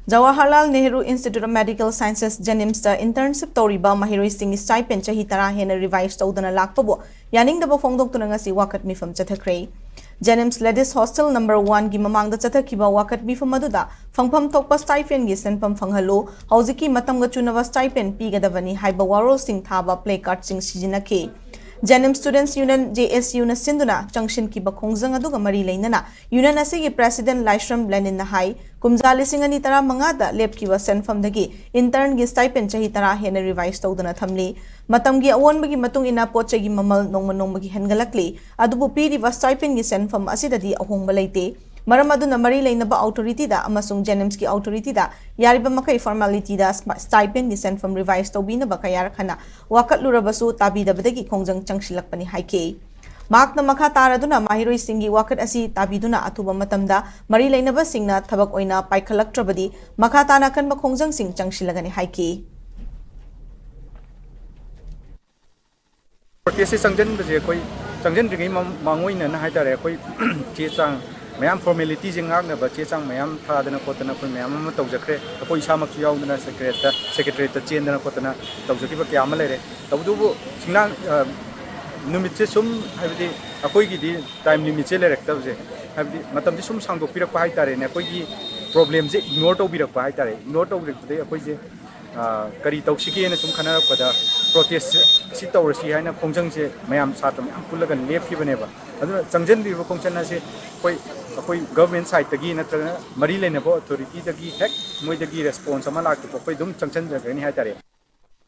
Jawaharlal Nehru Institute of Medical Sciences Jnims-da internship tawriba Maheiroi-Singna stipend chahi tara hena revise tawdana lakpabo yaningdaba phongdoktuna ngasi Wakat Meepham Chathakhre. Jnims Ladies Hostel No. 1 gi mamangda chathakiba Wakat Meepham aduda phangpham thokpa stipend gi senpam phanghalu hauziki matamga chunaba stipend pigadavani haiba warol sing thaba placard sing sijinakhe. Jnims Students Union JSU na sinduna junction ki bakhongjang aduga mari leinana union asigi president Laishram Lenin na hai kumja lising ani tara mangada lepkiwa senfam dagi intern gi stipend chahi tara hena revise tawdana thamli matam gi awon bagi matung ina poche gi mamal nongma gi hengalakli adubu piri wa stipend gi senfam asidadi ahongba leite maram aduna mari leinaba authority da amasung Jnims-Ki authority da yariba makai formality da stipend gi senfam revise tawbina ba kayar khana wakat lurabasu tabi dabadagi khongjang changsilakpani haike Makna makha taraduna Maheiroi-Singna Wakat asi tabiduna atuba matamda mari leinaba singna thabak oina paikhalaktrabadi makha tana kanba khongjang sing changsilagani haike Protesti sangjan bje koi sangjan ringai mangoina na haitare koi che chang mayam formality jingak na ba che chang mayam thadana kotana koi mayam ma tawjakre koi samak chu yaudana secretary ta chendana kotana tawjaki ba kya ma lere tawdubu singna numitse sum habidi akoi gi di time limit che lerek tabje habidi matam di sum sangdok pirak pa haitare ne koi gi problem je ignore to birak pa haitare ignore to birak de akoi je kari tawsiki na sum khana pada protest si tawrasi haina khongjang se mayam sat mayam pulaga lep ki bane ba aduna changjan bi khongchan na se koi government side tagi natra mari lena bo authority tagi hek moi tagi response ama lak ko koi dum changchan ja ni haitare